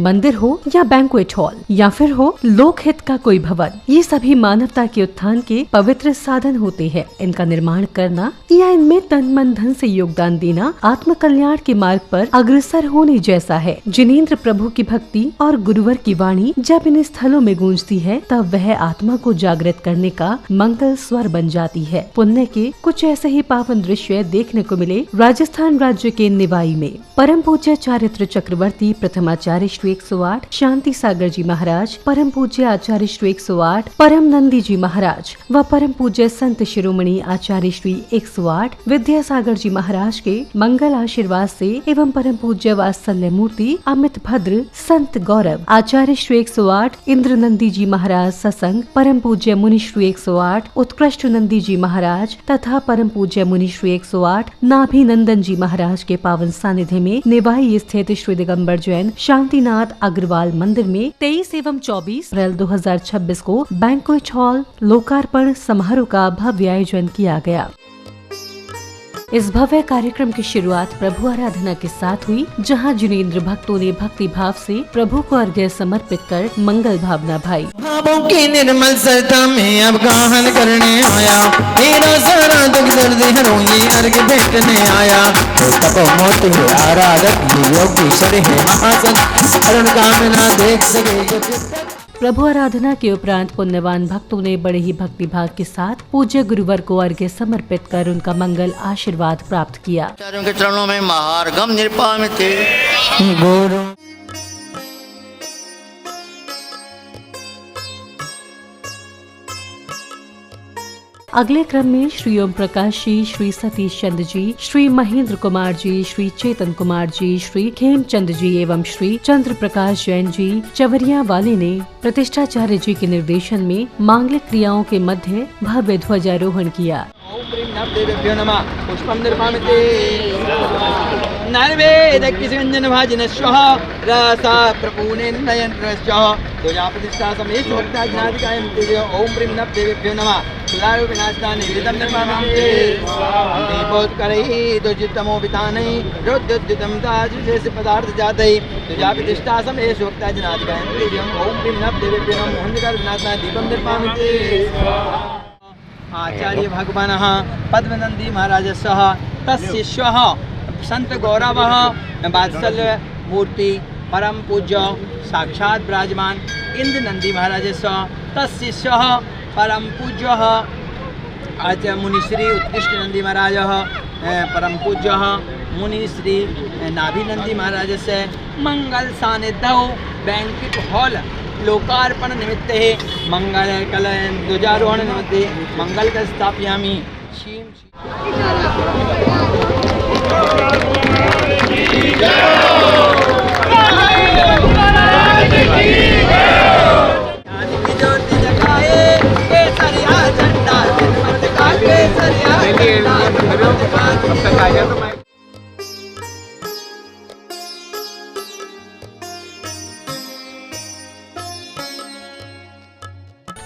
मंदिर हो या बैंक्वेट हॉल या फिर हो लोकहित का कोई भवन, ये सभी मानवता के उत्थान के पवित्र साधन होते हैं। इनका निर्माण करना या इनमें तन मन धन से योगदान देना आत्म कल्याण के मार्ग पर अग्रसर होने जैसा है। जिनेंद्र प्रभु की भक्ति और गुरुवर की वाणी जब इन स्थलों में गूंजती है तब वह आत्मा को जागृत करने का मंगल स्वर बन जाती है। पुण्य के कुछ ऐसे ही पावन दृश्य देखने को मिले राजस्थान राज्य के निवाई में। परम पूज्य चारित्र चक्रवर्ती प्रथमाचार्य श्री 108 शांति सागर जी महाराज, परम पूज्य आचार्य श्री 108 परम नंदी जी महाराज व परम पूज्य संत शिरोमणि आचार्य श्री 108 विद्यासागर जी महाराज के मंगल आशीर्वाद से एवं परम पूज्य वात्सल्य मूर्ति अमित भद्र संत गौरव आचार्य श्री 108 इंद्र नंदी जी महाराज सत्संग, परम पूज्य मुनि श्री 108 उत्कृष्ट नंदी जी महाराज तथा परम पूज्य मुनि श्री 108 नाभि नंदन जी महाराज के पावन सानिध्य में निवाई स्थित श्री दिगंबर जैन शांतिनाथ अग्रवाल मंदिर में 23 एवं 24 अप्रैल 2026 को बैंक्वेट हॉल लोकार्पण समारोह का भव्य आयोजन किया गया। इस भव्य कार्यक्रम की शुरुआत प्रभु आराधना के साथ हुई, जहां जिनेंद्र भक्तों ने भक्ति भाव से प्रभु को अर्घ्य समर्पित कर मंगल भावना भाई। भावों की निर्मल सरता में अब गाहन करने आया, मेरा सारा दुख दर्द हरोई अर्घ्य भेटने आया। तपो मोती है आराधक योगी शर है महासंत, अरुण कामना देख सके। प्रभु आराधना के उपरांत पुण्यवान भक्तों ने बड़े ही भक्ति भाव के साथ पूज्य गुरुवर को अर्घ्य समर्पित कर उनका मंगल आशीर्वाद प्राप्त किया। आचार्यों के चरणों में महार्घम निर्पामिते गुरु अगले क्रम में श्री ओम प्रकाश जी, श्री सतीश चंद्र जी, श्री महेंद्र कुमार जी, श्री चेतन कुमार जी, श्री खेमचंद जी एवं श्री चंद्र प्रकाश जैन जी चवरिया वाले ने प्रतिष्ठाचार्य जी के निर्देशन में मांगलिक क्रियाओं के मध्य भव्य ध्वजारोहण किया। पुष्पम निर्पामिते नैवेद्यञ्जन भाजिन स्वः रसा प्रपूने नयन रस्यः ध्वजा प्रतिष्ठा समेत भक्ता ज्ञातिकायं तेजो ओम प्रीं नभ देवेभ्यो नमः सुलारो विनाशना निवेदं निर्मामन्ते दीपोत्करैः दुजितमो वितानैः रोद्योद्युतं ताजुषेष पदार्थ जातैः ध्वजा प्रतिष्ठा समेत भक्ता ज्ञातिकायं तेजो ओम प्रीं नभ देवेभ्यो नमः मोहनकार विनाशना दीपं निर्मामन्ते। आचार्य भगवानः पद्मनंदी महाराजस्य तस्शिष्यः संत गौरवः वात्सल्य मूर्ति परम पूज्य साक्षात् विराजमान इंद्र नंदी महाराजस्य तस्शिष्यः परम पूज्यः आचार्य मुनिश्री उत्कृष्ट नंदी महाराजः परम पूज्यः मुनिश्री नाभि नंदी महाराजस्य मंगल सानिध्यौ बैंक्वेट हॉल लोकार्पण निमित्ते मंगल कल ध्वजारोहण निमित्ते मंगल का स्थापयामि।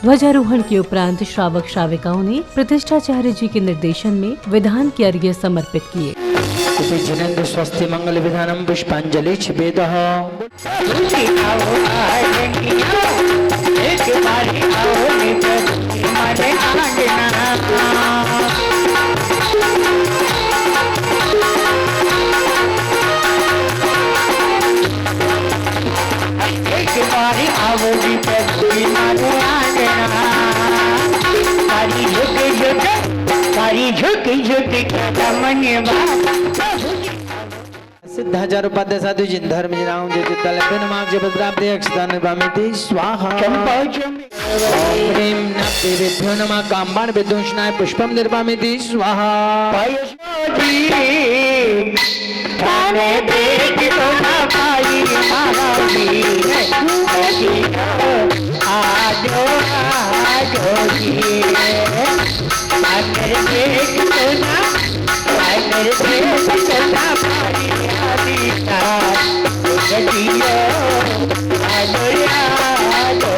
ध्वजारोहण के उपरांत श्रावक श्राविकाओं ने प्रतिष्ठाचार्य जी के निर्देशन में विधान के अर्घ्य समर्पित किए। जिनेंद्र स्वस्ति मंगल विधानम पुष्पांजलि छिबेदः। सिद्धाचार्य उपाध्याय साधु जिन धर्म जिनाऊं जे चित्तल प्रणमाग जब प्राप्ति अक्षदान निपामिते स्वाहा। प्रेम नभ्देवेभ्यो नमः काम्बाण विध्वंसनाय पुष्पम निर्पामिते स्वाहा। ताने देख तो ना पाई महावीर आजो आजो जी अगर देख तो ना अगर देख तो ना पाई आदिता गदियो आजो आजो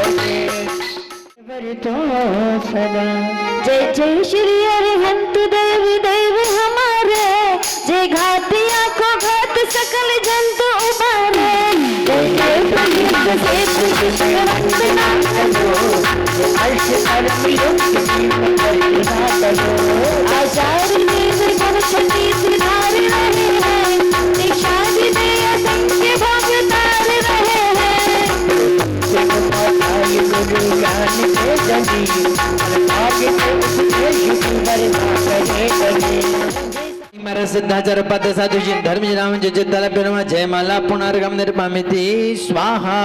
वर तो सदा। जय जय श्री अरिहंत देव देव हमारे, जय घातिया को घात सकल जंतु उबारे। जय जय से पुष्पवंत ना करो, अर्श कर्म युक्त जीवन कल्पना करो। आचार्य वेद कवच तीर्थ धार रहे हैं, दीक्षा विदे असंख्य भोग तार रहे हैं। गुरु ज्ञान के जगी, आगे से उपदेश वरना करे करे। मर सिद्धाचार पद साधु जिन धर्म राम जय तल पेरमा जय माला पुनर्गम निर्पामिति स्वाहा।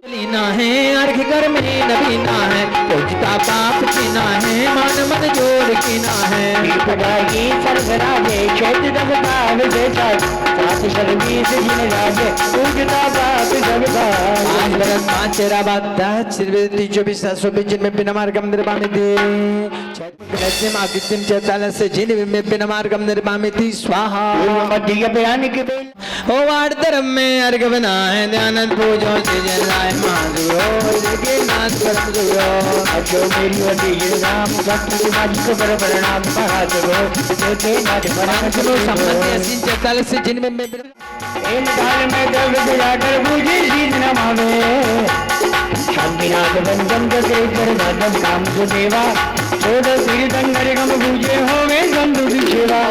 लीना है अर्घ कर में नबीना है, पूजता पाप कीना है, मान मन जोर कीना है। पटाई सरगराजे छोट दब भाव देता, सात सर्वीस जिन राजे पूजता पाप सब भाव। आज भरत पांच तेरा बाता चिरवेदी 24 जिन में बिना मार्गम निर्पामिति ग्रहस्यम आदित्यम चैतालस्य जिन में बिना मार्गम निर्पामिति स्वाहा। मध्य बयान के बेल ओ वार धर्म में अर्घ बनाए ध्यानंद पूजो जय लाए माधुरो जगे नाथ परम दुरो। अजो मेरी वडी राम भक्त समाज को पर प्रणाम महादेव जगे नाथ परम चलो संबंध असीन चैताल से जिन में इन काल में दर्द दिलाकर पूजे शीत नमावे। शांतिनाथ वंदन करे कर नादम काम को देवा, छोड़ कीर्तन गम पूजे होवे गंधु की सेवा।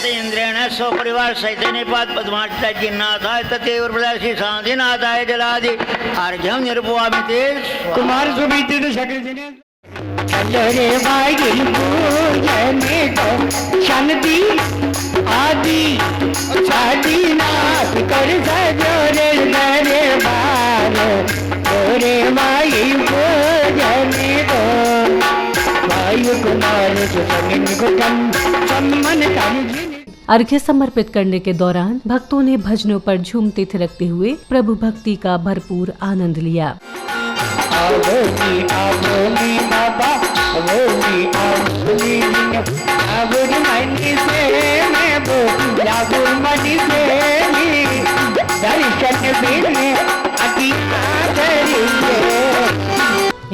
इंद्रेण सौ परिवार सहित पाद पद्मार्चिता जिन्नाथाय तथैव प्रदासी शांतिनाथाय जलादि अर्घ्यम निरुपयामि कुमार सुबीते तो शकल जने चंद्रे भाई पूजन को शांति आदि आदिनाथ कर सजोरे दरे बार तोरे भाई पूजन को वायु कुमार सुसंग को सम्मान कर। अर्घ्य समर्पित करने के दौरान भक्तों ने भजनों पर झूमते थिरकते हुए प्रभु भक्ति का भरपूर आनंद लिया। आवोली आवोली बाबा आवोली आवोली आवोली मनी से मैं बोला मनी से दर्शन बिने अतिया करिए।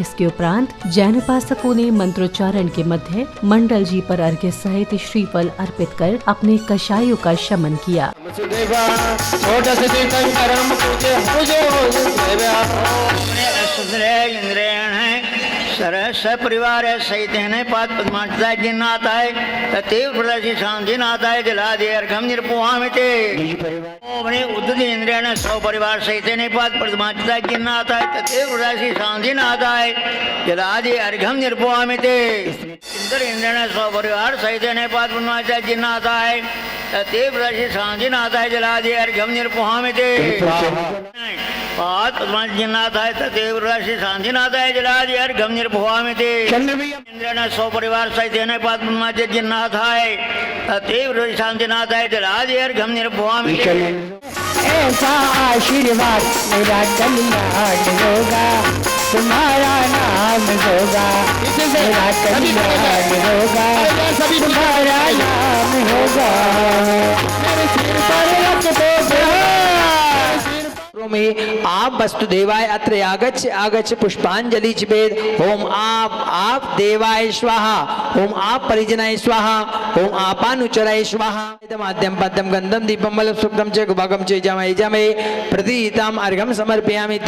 इसके उपरांत जैन उपासकों ने मंत्रोच्चारण के मध्य मंडल जी पर अर्घ्य सहित श्रीफल अर्पित कर अपने कषायों का शमन किया। इंद्रेण सरस परिवार सहित पाद पद्मार्चिता जिन्नाथाय तथैव प्रदासी शांतिनाथाय जलादि अर्घ्यम निरुपयामि। उद्धति इंद्रेण सौ परिवार सहित पाद पद्मार्चिता जिन्नाथाय तथैव प्रदासी शांतिनाथाय जलादि अर्घ्यम निरुपयामि। इंद्र इंद्रेण सौ परिवार सहित पाद पद्मार्चिता जिन्नाथाय तथैव प्रदासी शांतिनाथाय जलादि अर्घ्यम निरुपयामि। पाद पद्मार्चिता तथैव प्रदासी शांतिनाथाय जलादि अर्घ्यम निरुपयामि। इंद्रेण सौ परिवार सहित पाद पद्मार्चिता जिन्नाथाय तथैव प्रदासी शांतिनाथाय जलादि अर्घ्यम निरुपयामि। ऐसा आशीर्वाद मेरा कल्याण होगा, तुम्हारा नाम होगा, मेरा कल्याण होगा, तुम्हारा नाम होगा। मेरे सिर पर रख दो में आप वस्तु देवाय अत्र आगच्छ आगच्छ पुष्पांजलि चिपेद। ओम आप देवाय स्वाहा, ओम आप परिजनाय स्वाहा, ओम आपानुचराय स्वाहा। माध्यम पद्यम गंधम दीपम बल सुक्तम च गुभागम च जामे प्रतीताम अर्घ्यम समर्पयामि।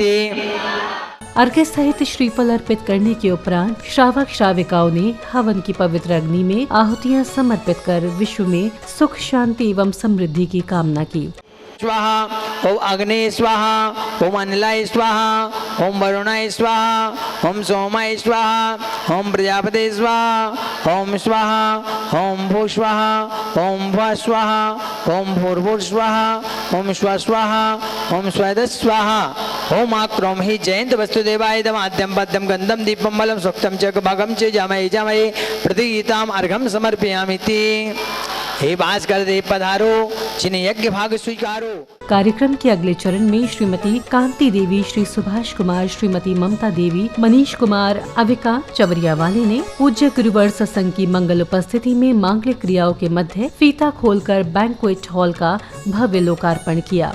अर्घ्य सहित श्रीफल अर्पित करने के उपरांत श्रावक श्राविकाओं ने हवन की पवित्र अग्नि में आहुतियां समर्पित कर विश्व में सुख शांति एवं समृद्धि की कामना की। स्वाहा ओम अग्ने स्वाहा, ओम अनिलाय स्वाहा, ओम वरुणाय स्वाहा, ओम सोमाय स्वाहा, ओम प्रजापते स्वाहा, ओम स्वाहा, ओम भू स्वाहा, ओम भुव स्वाहा, ओम भूर्भुव स्वाहा, ओम स्व स्वाहा, ओम स्वद स्वाहा। ओम आक्रोम ही जयंत वस्तुदेवाय माध्यम पद्यम गंधम दीपम बलम सुक्तम च भागम च जामये प्रतीताम अर्घ्यम समर्पयामि। हे भास्कर देव पधारो, जिन्हें यज्ञ भाग स्वीकारो। कार्यक्रम के अगले चरण में श्रीमती कांति देवी, श्री सुभाष कुमार, श्रीमती ममता देवी, मनीष कुमार, अविका चवरिया वाले ने पूज्य गुरुवर सत्संग की मंगल उपस्थिति में मांगलिक क्रियाओं के मध्य फीता खोलकर बैंक्वेट हॉल का भव्य लोकार्पण किया।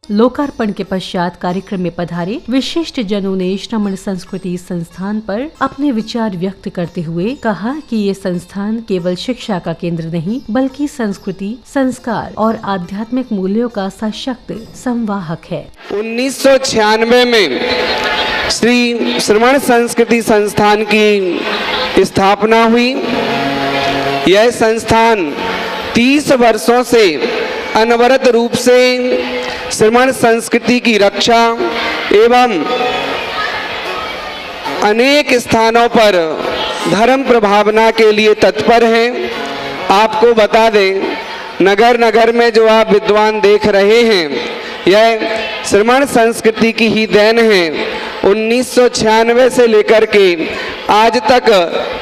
लोकार्पण के पश्चात कार्यक्रम में पधारे विशिष्ट जनों ने श्रमण संस्कृति संस्थान पर अपने विचार व्यक्त करते हुए कहा कि ये संस्थान केवल शिक्षा का केंद्र नहीं बल्कि संस्कृति, संस्कार और आध्यात्मिक मूल्यों का सशक्त संवाहक है। 1996 में श्री श्रमण संस्कृति संस्थान की स्थापना हुई। यह संस्थान 30 वर्षों से अनवरत रूप से श्रमण संस्कृति की रक्षा एवं अनेक स्थानों पर धर्म प्रभावना के लिए तत्पर हैं। आपको बता दें, नगर नगर में जो आप विद्वान देख रहे हैं, यह श्रमण संस्कृति की ही देन है। 1996 से लेकर के आज तक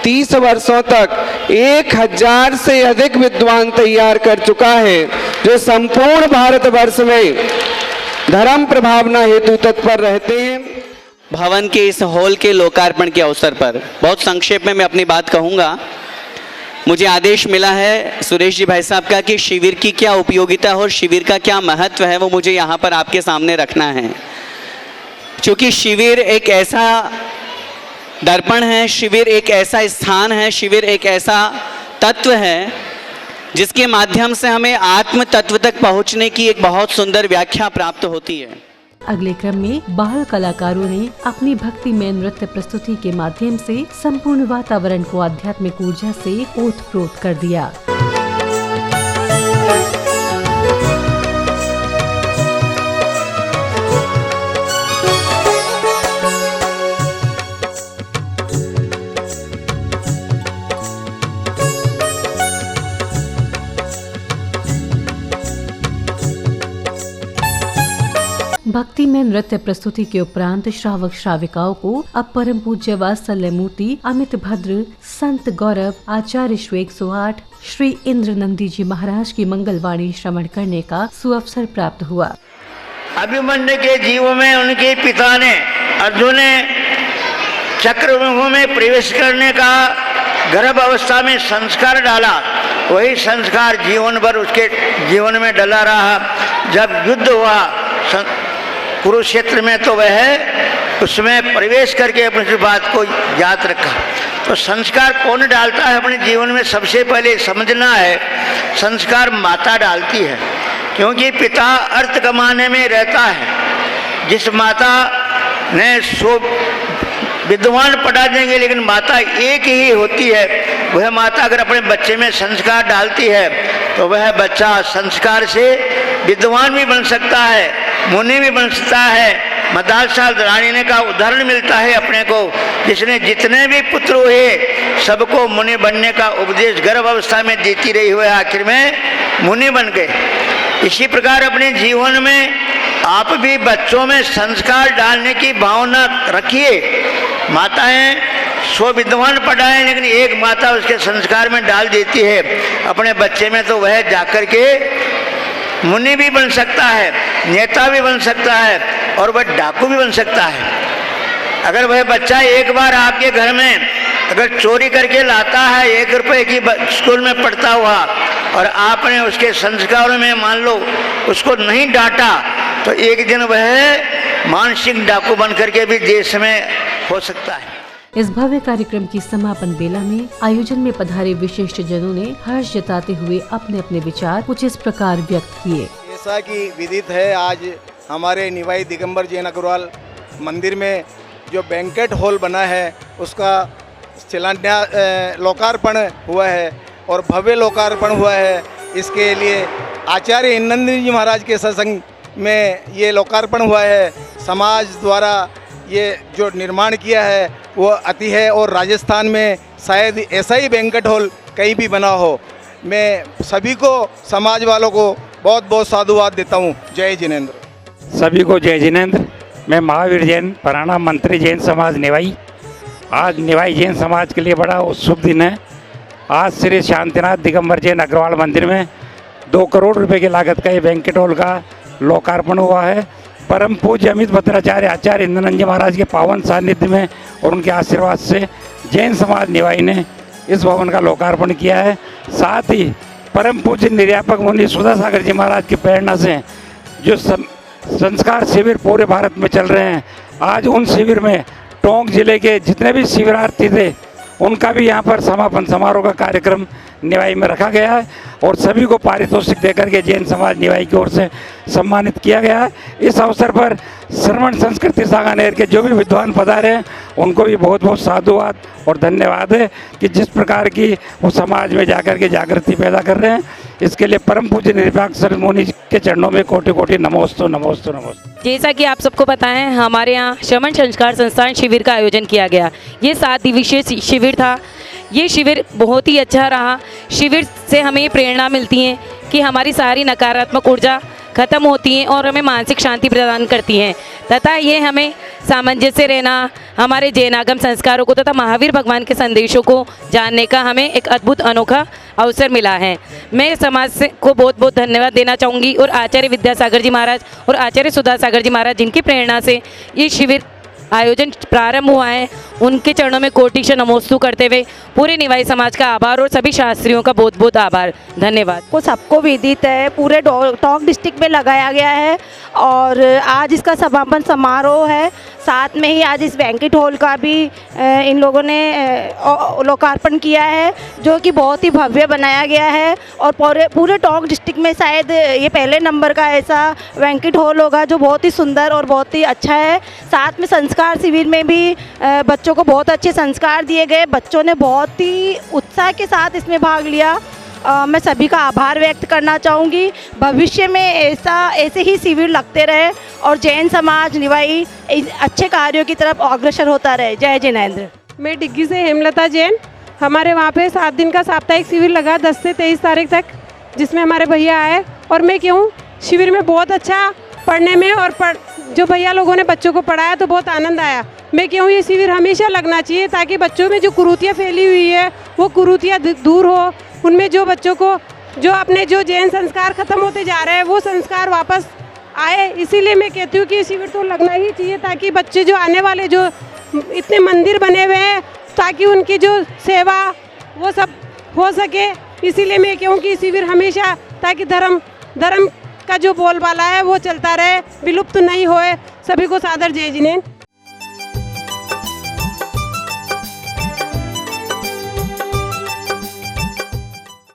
30 वर्षों तक 1000 से अधिक विद्वान तैयार कर चुका है, जो संपूर्ण भारतवर्ष में धर्म प्रभावना हेतु तत्पर रहते हैं। भवन के इस हॉल के लोकार्पण के अवसर पर बहुत संक्षेप में मैं अपनी बात कहूँगा। मुझे आदेश मिला है सुरेश जी भाई साहब का कि शिविर की क्या उपयोगिता है और शिविर का क्या महत्व है वो मुझे यहाँ पर आपके सामने रखना है। क्योंकि शिविर एक ऐसा दर्पण है, शिविर एक ऐसा स्थान है, शिविर एक ऐसा तत्व है जिसके माध्यम से हमें आत्म तत्व तक पहुँचने की एक बहुत सुंदर व्याख्या प्राप्त होती है। अगले क्रम में बाल कलाकारों ने अपनी भक्तिमय नृत्य प्रस्तुति के माध्यम से संपूर्ण वातावरण को आध्यात्मिक ऊर्जा से ओतप्रोत कर दिया। भक्ति में नृत्य प्रस्तुति के उपरांत श्रावक श्राविकाओं को अब परम पूज्य वात्सल्य मूर्ति अमित भद्र संत गौरव आचार्य श्री 108 श्री इंद्र नंदी जी महाराज की मंगलवाणी श्रवण करने का सुअवसर प्राप्त हुआ। अभिमन्यु के जीवन में उनके पिता ने अर्जुन ने चक्रव्यूह में प्रवेश करने का गर्भ अवस्था में संस्कार डाला, वही संस्कार जीवन भर उसके जीवन में डला रहा। जब युद्ध हुआ कुरुक्षेत्र में तो वह उसमें प्रवेश करके अपनी बात को याद रखा। तो संस्कार कौन डालता है अपने जीवन में, सबसे पहले समझना है संस्कार माता डालती है, क्योंकि पिता अर्थ कमाने में रहता है। जिस माता ने 100 विद्वान पढ़ा देंगे लेकिन माता एक ही होती है, वह माता अगर अपने बच्चे में संस्कार डालती है तो वह बच्चा संस्कार से विद्वान भी बन सकता है, मुनि भी बन सकता है। मदालसा रानी ने का उदाहरण मिलता है अपने को, जिसने जितने भी पुत्र हुए सबको मुनि बनने का उपदेश गर्भ अवस्था में देती रही हुए आखिर में मुनि बन गए। इसी प्रकार अपने जीवन में आप भी बच्चों में संस्कार डालने की भावना रखिए। माताएं 100 विद्वान पढ़ाएं लेकिन एक माता उसके संस्कार में डाल देती है अपने बच्चे में, तो वह जाकर के मुनि भी बन सकता है, नेता भी बन सकता है और वह डाकू भी बन सकता है। अगर वह बच्चा एक बार आपके घर में अगर चोरी करके लाता है, 1 रुपए की स्कूल में पढ़ता हुआ, और आपने उसके संस्कारों में मान लो उसको नहीं डांटा, तो एक दिन वह मानसिक डाकू बन करके भी देश में हो सकता है। इस भव्य कार्यक्रम की समापन बेला में आयोजन में पधारे विशिष्ट जनों ने हर्ष जताते हुए अपने अपने विचार कुछ इस प्रकार व्यक्त किए। जैसा कि विदित है, आज हमारे निवाई दिगंबर जैन अग्रवाल मंदिर में जो बैंकेट हॉल बना है उसका शिलान्यास लोकार्पण हुआ है और भव्य लोकार्पण हुआ है। इसके लिए आचार्य नंदी जी महाराज के सत्संग में ये लोकार्पण हुआ है। समाज द्वारा ये जो निर्माण किया है वो अति है और राजस्थान में शायद ऐसा ही बैंकेट हॉल कहीं भी बना हो। मैं सभी को, समाज वालों को बहुत बहुत साधुवाद देता हूँ। जय जिनेंद्र। सभी को जय जिनेंद्र। मैं महावीर जैन, पुराना मंत्री जैन समाज निवाई। आज निवाई जैन समाज के लिए बड़ा शुभ दिन है। आज श्री शांतिनाथ दिगंबर जैन अग्रवाल मंदिर में 2 करोड़ रुपए की लागत का ये बैंकेट हॉल का लोकार्पण हुआ है। परम पूज्य अमित भद्राचार्य आचार्य इंद्रानंद जी महाराज के पावन सानिध्य में और उनके आशीर्वाद से जैन समाज निवाई ने इस भवन का लोकार्पण किया है। साथ ही परम पूज्य निर्यापक मुनि सुधा सागर जी महाराज की प्रेरणा से जो संस्कार शिविर पूरे भारत में चल रहे हैं। आज उन शिविर में टोंक जिले के जितने भी शिविरार्थी थे उनका भी यहाँ पर समापन समारोह का कार्यक्रम निवाई में रखा गया है और सभी को पारितोषिक देकर के जैन समाज निवाई की ओर से सम्मानित किया गया है। इस अवसर पर श्रवण संस्कृति सांगानेर के जो भी विद्वान पधारे हैं उनको भी बहुत बहुत साधुवाद और धन्यवाद है कि जिस प्रकार की वो समाज में जाकर के जागृति पैदा कर रहे हैं। इसके लिए परम पूज्य निरपेक्ष मुनि के चरणों में कोटि कोटि नमोस्तु नमोस्तु नमोस्तु। जैसा कि आप सबको पता है, हमारे यहाँ श्रवण संस्कार संस्थान शिविर का आयोजन किया गया। ये 7 दिवसीय शिविर था। ये शिविर बहुत ही अच्छा रहा। शिविर से हमें प्रेरणा मिलती है कि हमारी सारी नकारात्मक ऊर्जा खत्म होती है और हमें मानसिक शांति प्रदान करती हैं तथा ये हमें सामंजस्य रहना, हमारे जैनागम संस्कारों को तथा महावीर भगवान के संदेशों को जानने का हमें एक अद्भुत अनोखा अवसर मिला है। मैं समाज से को बहुत बहुत धन्यवाद देना चाहूँगी और आचार्य विद्यासागर जी महाराज और आचार्य सुधासागर जी महाराज जिनकी प्रेरणा से ये शिविर आयोजन प्रारंभ हुआ है, उनके चरणों में कोटिश नमोस्तु करते हुए पूरे निवाई समाज का आभार और सभी शास्त्रियों का बहुत बहुत आभार। धन्यवाद। को सबको विदित है, पूरे टोंक डिस्ट्रिक्ट में लगाया गया है और आज इसका समापन समारोह है। साथ में ही आज इस बैंकेट हॉल का भी इन लोगों ने लोकार्पण किया है जो कि बहुत ही भव्य बनाया गया है और पूरे टोंक डिस्ट्रिक्ट में शायद ये पहले नंबर का ऐसा बैंकेट हॉल होगा जो बहुत ही सुंदर और बहुत ही अच्छा है। साथ में संस्कार शिविर में भी बच्चों को बहुत अच्छे संस्कार दिए गए। बच्चों ने बहुत ही उत्साह के साथ इसमें भाग लिया। मैं सभी का आभार व्यक्त करना चाहूँगी। भविष्य में ऐसे ही शिविर लगते रहे और जैन समाज निवाई अच्छे कार्यों की तरफ अग्रसर होता रहे। जय जिनेंद्र। मैं डिग्गी से हेमलता जैन। हमारे वहाँ पे 7 दिन का साप्ताहिक शिविर लगा 10 से 23 तारीख तक, जिसमें हमारे भैया आए और मैं कहूँ शिविर में बहुत अच्छा पढ़ने में और जो भैया लोगों ने बच्चों को पढ़ाया तो बहुत आनंद आया। मैं कहूँ ये शिविर हमेशा लगना चाहिए ताकि बच्चों में जो कुरीतियाँ फैली हुई है वो कुरीतियाँ दूर हो। उनमें जो बच्चों को जो अपने जो जैन संस्कार खत्म होते जा रहे हैं वो संस्कार वापस आए। इसीलिए मैं कहती हूँ कि ये शिविर तो लगना ही चाहिए ताकि बच्चे जो आने वाले जो इतने मंदिर बने हुए हैं ताकि उनकी जो सेवा वो सब हो सके। इसीलिए मैं कहूँ कि शिविर हमेशा ताकि धर्म का जो बोलबाला है वो चलता रहे, विलुप्त नहीं होए। सभी को सादर जय जिनेंद्र।